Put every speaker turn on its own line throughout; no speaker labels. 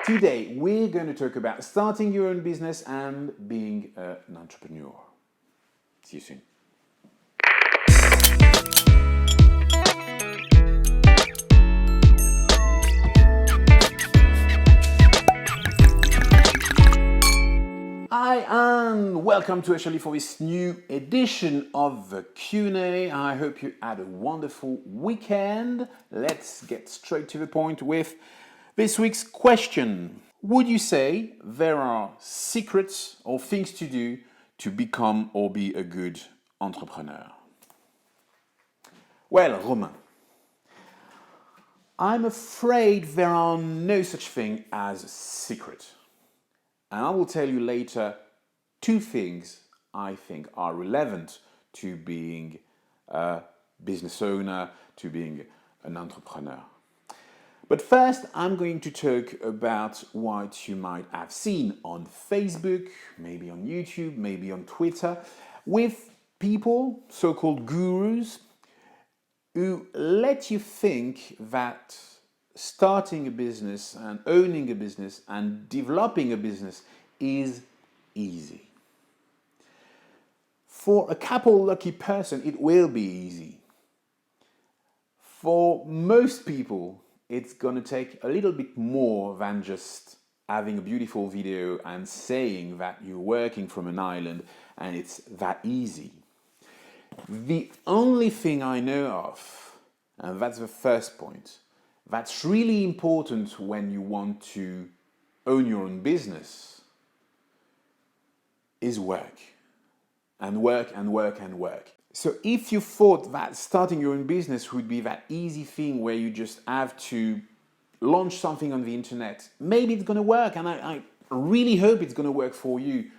Today, we're going to talk about starting your own business and being an entrepreneur. See you soon. Hi and welcome to S.Chablis for this new edition of the Q&A. I hope you had a wonderful weekend. Let's get straight to the point with this week's question. Would you say there are secrets or things to do to become or be a good entrepreneur? Well, Romain, I'm afraid there are no such thing as a secret. And I will tell you later two things I think are relevant to being a business owner, to being an entrepreneur. But first, I'm going to talk about what you might have seen on Facebook, maybe on YouTube, maybe on Twitter, with people, so-called gurus, who let you think that starting a business and owning a business and developing a business is easy. For a couple lucky person, it will be easy. For most people, it's going to take a little bit more than just having a beautiful video and saying that you're working from an island and it's that easy. The only thing I know of, and that's the first point, that's really important when you want to own your own business, is work. And work and work and work. So if you thought that starting your own business would be that easy thing where you just have to launch something on the internet, maybe it's going to work, and I really hope it's going to work for you.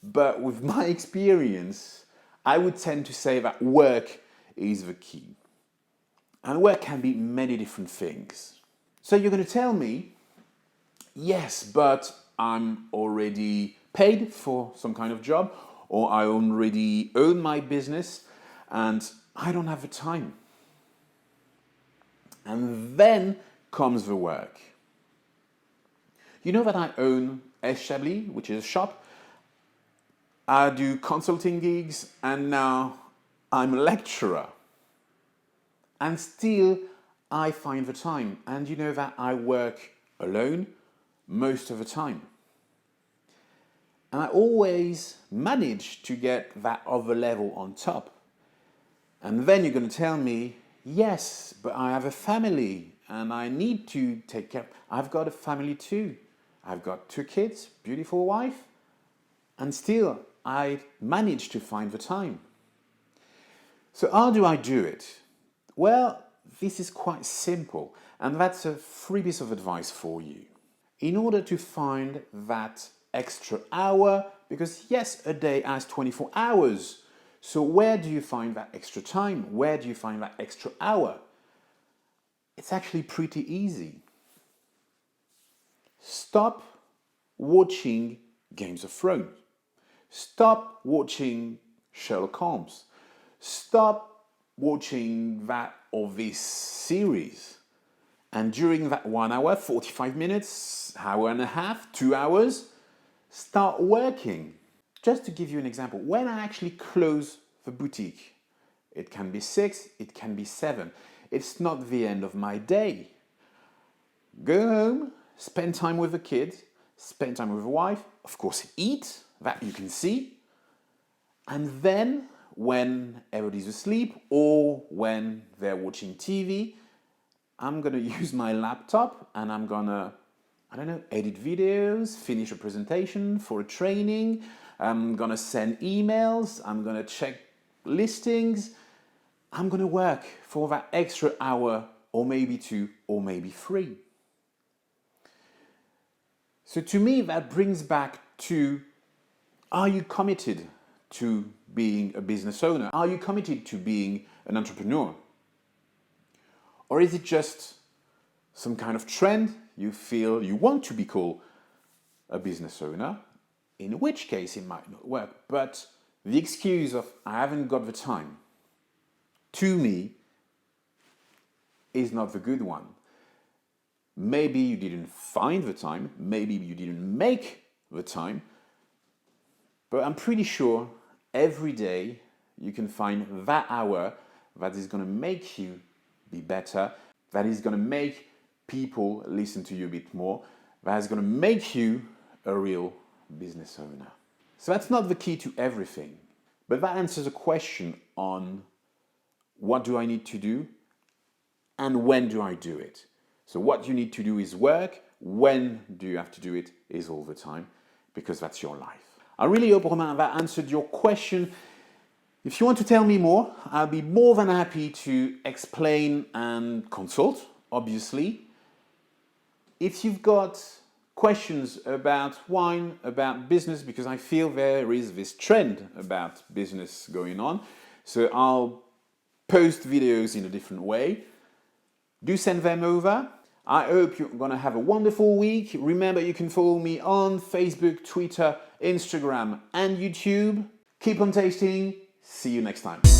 But with my experience, I would tend to say that work is the key. And work can be many different things. So you're going to tell me, yes, but I'm already paid for some kind of job, or I already own my business, and I don't have the time. And then comes the work. You know that I own S.Chablis, which is a shop. I do consulting gigs, and now I'm a lecturer. And still, I find the time. And you know that I work alone most of the time. And I always manage to get that other level on top. And then you're going to tell me, yes, but I have a family and I need to take care. I've got a family too. I've got 2 kids, beautiful wife, and still I manage to find the time. So how do I do it? Well, this is quite simple, and that's a free piece of advice for you. In order to find that extra hour, because yes, a day has 24 hours, so where do you find that extra time? Where do you find that extra hour? It's actually pretty easy. Stop watching Games of Thrones. Stop watching Sherlock Holmes. Stop watching that or this series. And during that 1 hour, 45 minutes, hour and a half, 2 hours, start working. Just to give you an example, when I actually close the boutique, it can be 6, it can be 7. It's not the end of my day. Go home, spend time with the kids, spend time with the wife, of course eat, that you can see, and then when everybody's asleep or when they're watching TV, I'm going to use my laptop and I'm going to, edit videos, finish a presentation for a training, I'm going to send emails, I'm going to check listings, I'm going to work for that extra hour or maybe 2 or maybe 3. So to me, that brings back to, are you committed to being a business owner? Are you committed to being an entrepreneur? Or is it just some kind of trend you feel you want to be called a business owner, in which case it might not work. But the excuse of I haven't got the time, to me, is not the good one. Maybe you didn't find the time, maybe you didn't make the time, but I'm pretty sure every day you can find that hour that is going to make you be better, that is going to make people listen to you a bit more, that is going to make you a real business owner. So that's not the key to everything, but that answers a question on what do I need to do and when do I do it. So what you need to do is work, when do you have to do it is all the time, because that's your life. I really hope, Romain, that answered your question. If you want to tell me more, I'll be more than happy to explain and consult, obviously. If you've got questions about wine, about business, because I feel there is this trend about business going on, so I'll post videos in a different way. Do send them over. I hope you're going to have a wonderful week. Remember, you can follow me on Facebook, Twitter, Instagram, and YouTube. Keep on tasting. See you next time.